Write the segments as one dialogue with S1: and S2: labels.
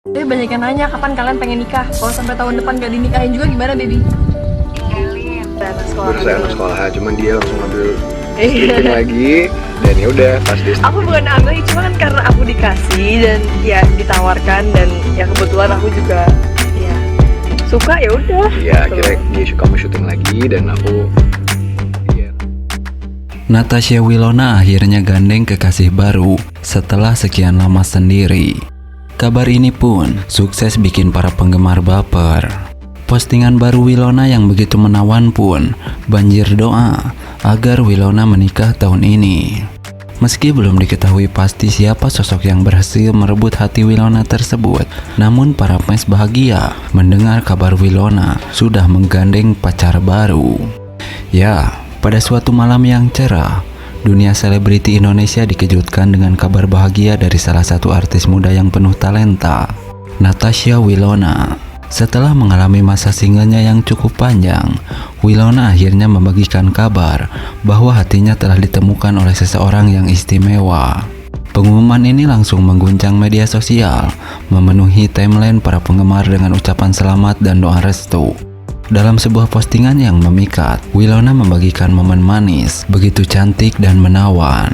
S1: Banyak yang nanya kapan kalian pengen nikah. Kalau sampai tahun depan gak dinikahin juga gimana, baby?
S2: Tinggalin anak sekolah.
S3: Baru saya anak sekolah, cuman dia langsung ngambil stripping lagi. Dan ya udah pas dia
S2: Aku bukan ambil, cuma kan karena aku dikasih dan ya ditawarkan dan ya kebetulan aku juga ya suka, ya udah.
S3: ya akhirnya kamu syuting lagi dan aku
S4: Natasha Wilona akhirnya gandeng kekasih baru setelah sekian lama sendiri. Kabar ini pun sukses bikin para penggemar baper. Postingan baru Wilona yang begitu menawan pun banjir doa agar Wilona menikah tahun ini. Meski belum diketahui pasti siapa sosok yang berhasil merebut hati Wilona tersebut, namun para fans bahagia mendengar kabar Wilona sudah menggandeng pacar baru. Ya, pada suatu malam yang cerah, dunia selebriti Indonesia dikejutkan dengan kabar bahagia dari salah satu artis muda yang penuh talenta, Natasha Wilona. Setelah mengalami masa singlenya yang cukup panjang, Wilona akhirnya membagikan kabar bahwa hatinya telah ditemukan oleh seseorang yang istimewa. Pengumuman ini langsung mengguncang media sosial, memenuhi timeline para penggemar dengan ucapan selamat dan doa restu. Dalam sebuah postingan yang memikat, Wilona membagikan momen manis, begitu cantik dan menawan.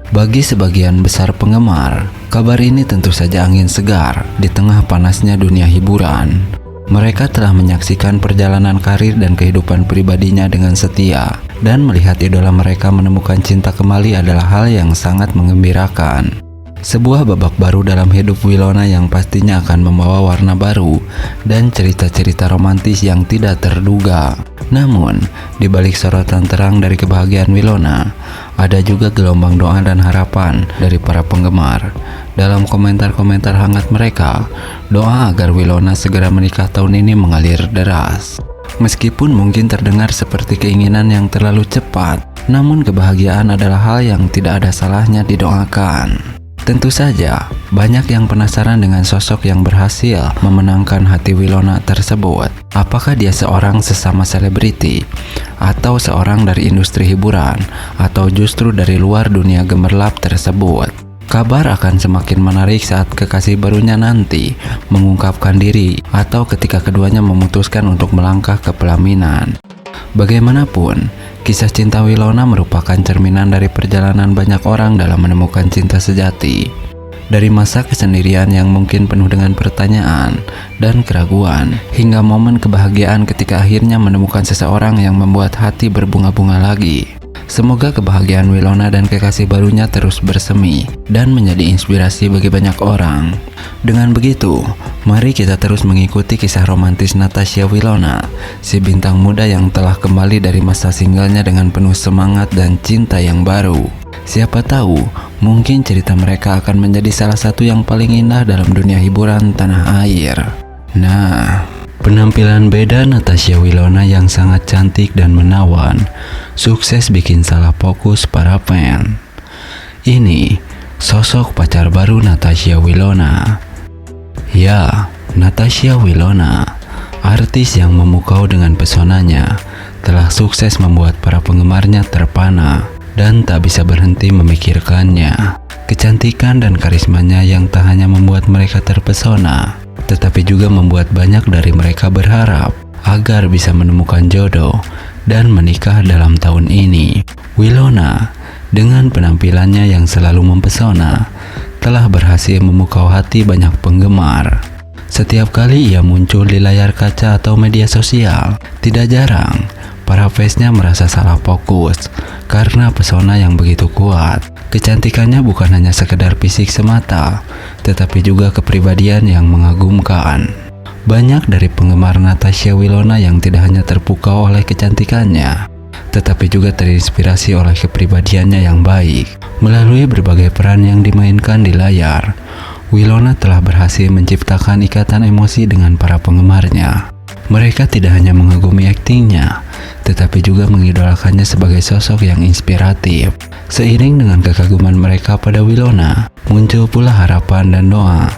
S4: Bagi sebagian besar penggemar, kabar ini tentu saja angin segar di tengah panasnya dunia hiburan. Mereka telah menyaksikan perjalanan karir dan kehidupan pribadinya dengan setia, dan melihat idola mereka menemukan cinta kembali adalah hal yang sangat menggembirakan. Sebuah babak baru dalam hidup Wilona yang pastinya akan membawa warna baru dan cerita-cerita romantis yang tidak terduga. Namun, di balik sorotan terang dari kebahagiaan Wilona, ada juga gelombang doa dan harapan dari para penggemar. Dalam komentar-komentar hangat mereka, doa agar Wilona segera menikah tahun ini mengalir deras. Meskipun mungkin terdengar seperti keinginan yang terlalu cepat, namun kebahagiaan adalah hal yang tidak ada salahnya didoakan. Tentu saja, banyak yang penasaran dengan sosok yang berhasil memenangkan hati Wilona tersebut. Apakah dia seorang sesama selebriti, atau seorang dari industri hiburan, atau justru dari luar dunia gemerlap tersebut? Kabar akan semakin menarik saat kekasih barunya nanti mengungkapkan diri, atau ketika keduanya memutuskan untuk melangkah ke pelaminan. Bagaimanapun, kisah cinta Wilona merupakan cerminan dari perjalanan banyak orang dalam menemukan cinta sejati. Dari masa kesendirian yang mungkin penuh dengan pertanyaan dan keraguan, hingga momen kebahagiaan ketika akhirnya menemukan seseorang yang membuat hati berbunga-bunga lagi. Semoga kebahagiaan Wilona dan kekasih barunya terus bersemi dan menjadi inspirasi bagi banyak orang. Dengan begitu, mari kita terus mengikuti kisah romantis Natasha Wilona, si bintang muda yang telah kembali dari masa singlenya dengan penuh semangat dan cinta yang baru. Siapa tahu, mungkin cerita mereka akan menjadi salah satu yang paling indah dalam dunia hiburan tanah air. Nah, penampilan beda Natasha Wilona yang sangat cantik dan menawan sukses bikin salah fokus para fan. Ini sosok pacar baru Natasha Wilona. Ya, Natasha Wilona, artis yang memukau dengan pesonanya, telah sukses membuat para penggemarnya terpana dan tak bisa berhenti memikirkannya. Kecantikan dan karismanya yang tak hanya membuat mereka terpesona, tetapi juga membuat banyak dari mereka berharap agar bisa menemukan jodoh dan menikah dalam tahun ini. Wilona, dengan penampilannya yang selalu mempesona, telah berhasil memukau hati banyak penggemar. Setiap kali ia muncul di layar kaca atau media sosial, tidak jarang para fansnya merasa salah fokus karena pesona yang begitu kuat. Kecantikannya bukan hanya sekedar fisik semata, tetapi juga kepribadian yang mengagumkan. Banyak dari penggemar Natasha Wilona yang tidak hanya terpukau oleh kecantikannya, tetapi juga terinspirasi oleh kepribadiannya yang baik. Melalui berbagai peran yang dimainkan di layar, Wilona telah berhasil menciptakan ikatan emosi dengan para penggemarnya. Mereka tidak hanya mengagumi aktingnya, tetapi juga mengidolakannya sebagai sosok yang inspiratif. Seiring dengan kekaguman mereka pada Wilona, muncul pula harapan dan doa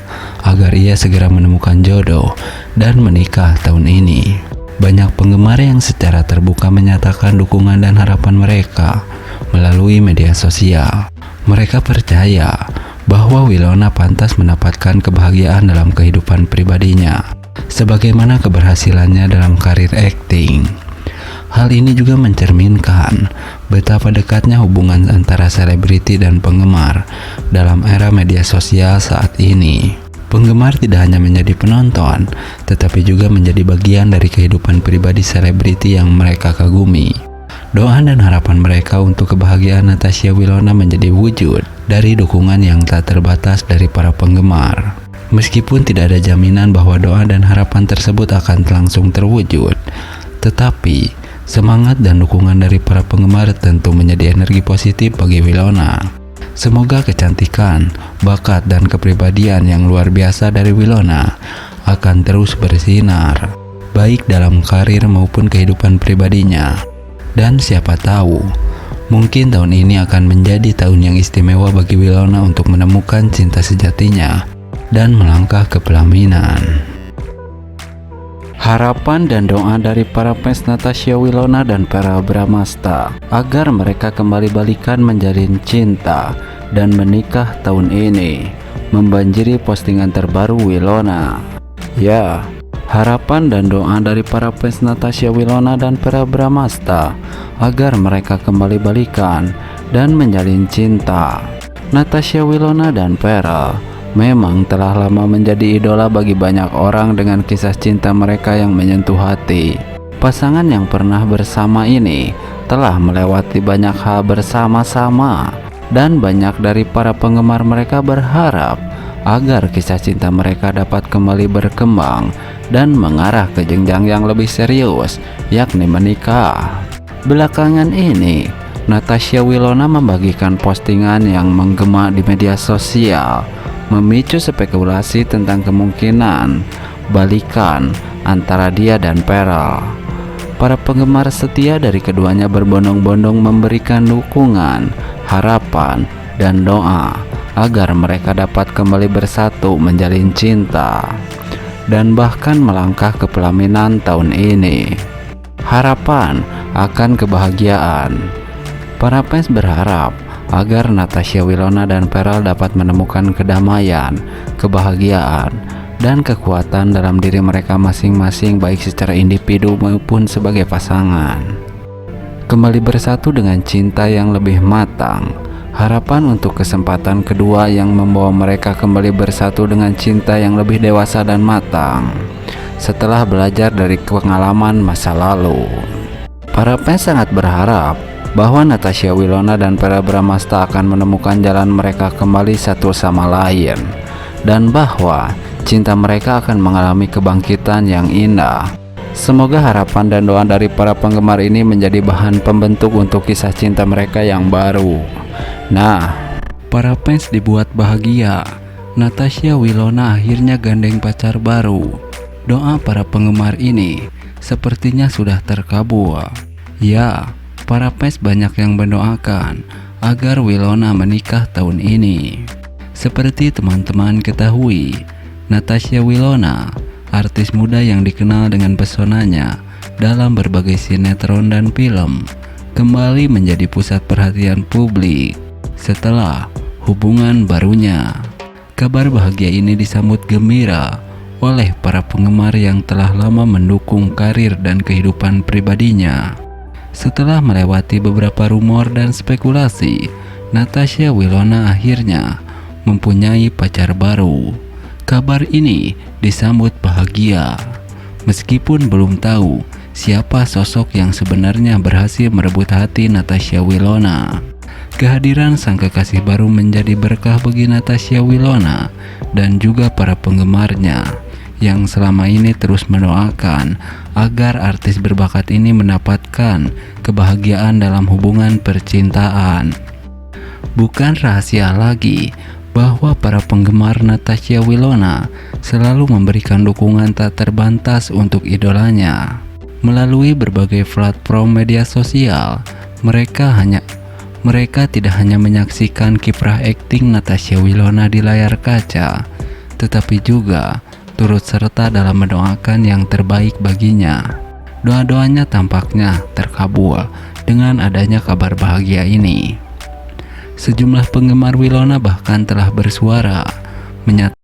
S4: agar ia segera menemukan jodoh dan menikah tahun ini. Banyak penggemar yang secara terbuka menyatakan dukungan dan harapan mereka melalui media sosial. Mereka percaya bahwa Winona pantas mendapatkan kebahagiaan dalam kehidupan pribadinya, sebagaimana keberhasilannya dalam karir akting. Hal ini juga mencerminkan betapa dekatnya hubungan antara selebriti dan penggemar dalam era media sosial saat ini. Penggemar tidak hanya menjadi penonton, tetapi juga menjadi bagian dari kehidupan pribadi selebriti yang mereka kagumi. Doa dan harapan mereka untuk kebahagiaan Natasha Winona menjadi wujud dari dukungan yang tak terbatas dari para penggemar. Meskipun tidak ada jaminan bahwa doa dan harapan tersebut akan langsung terwujud, tetapi semangat dan dukungan dari para penggemar tentu menjadi energi positif bagi Winona. Semoga kecantikan, bakat, dan kepribadian yang luar biasa dari Winona akan terus bersinar, baik dalam karir maupun kehidupan pribadinya. Dan siapa tahu, mungkin tahun ini akan menjadi tahun yang istimewa bagi Winona untuk menemukan cinta sejatinya dan melangkah ke pelaminan. Harapan dan doa dari para fans Natasha Winona dan Verrell Bramasta agar mereka kembali balikan menjalin cinta dan menikah tahun ini membanjiri postingan terbaru Winona. Ya, harapan dan doa dari para fans Natasha Winona dan Verrell Bramasta agar mereka kembali balikan dan menjalin cinta. Natasha Winona dan Verrell memang telah lama menjadi idola bagi banyak orang dengan kisah cinta mereka yang menyentuh hati. Pasangan yang pernah bersama ini telah melewati banyak hal bersama-sama, dan banyak dari para penggemar mereka berharap agar kisah cinta mereka dapat kembali berkembang dan mengarah ke jenjang yang lebih serius, yakni menikah. Belakangan ini, Natasha Winona membagikan postingan yang menggema di media sosial, memicu spekulasi tentang kemungkinan balikan antara dia dan Verrell. Para penggemar setia dari keduanya berbondong-bondong memberikan dukungan, harapan, dan doa agar mereka dapat kembali bersatu menjalin cinta dan bahkan melangkah ke pelaminan tahun ini. Harapan akan kebahagiaan. Para fans berharap agar Natasha Winona dan Verrell dapat menemukan kedamaian, kebahagiaan, dan kekuatan dalam diri mereka masing-masing, baik secara individu maupun sebagai pasangan. Kembali bersatu dengan cinta yang lebih matang. Harapan untuk kesempatan kedua yang membawa mereka kembali bersatu dengan cinta yang lebih dewasa dan matang setelah belajar dari pengalaman masa lalu. Para fans sangat berharap bahwa Natasha Winona dan Verrell Bramasta akan menemukan jalan mereka kembali satu sama lain, dan bahwa cinta mereka akan mengalami kebangkitan yang indah. Semoga harapan dan doa dari para penggemar ini menjadi bahan pembentuk untuk kisah cinta mereka yang baru. Nah, para fans dibuat bahagia. Natasha Winona akhirnya gandeng pacar baru. Doa para penggemar ini sepertinya sudah terkabul. Ya, para fans banyak yang mendoakan agar Winona menikah tahun ini. Seperti teman-teman ketahui, Natasha Winona, artis muda yang dikenal dengan pesonanya dalam berbagai sinetron dan film, kembali menjadi pusat perhatian publik setelah hubungan barunya. Kabar bahagia ini disambut gembira oleh para penggemar yang telah lama mendukung karir dan kehidupan pribadinya. Setelah melewati beberapa rumor dan spekulasi, Natasha Winona akhirnya mempunyai pacar baru. Kabar ini disambut bahagia, meskipun belum tahu siapa sosok yang sebenarnya berhasil merebut hati Natasha Winona. Kehadiran sang kekasih baru menjadi berkah bagi Natasha Winona dan juga para penggemarnya yang selama ini terus mendoakan agar artis berbakat ini mendapatkan kebahagiaan dalam hubungan percintaan. Bukan rahasia lagi bahwa para penggemar Natasha Winona selalu memberikan dukungan tak terbatas untuk idolanya. Melalui berbagai platform media sosial, mereka tidak hanya menyaksikan kiprah akting Natasha Winona di layar kaca, tetapi juga turut serta dalam mendoakan yang terbaik baginya. Doa-doanya tampaknya terkabul dengan adanya kabar bahagia ini. Sejumlah penggemar Wilona bahkan telah bersuara menyatakan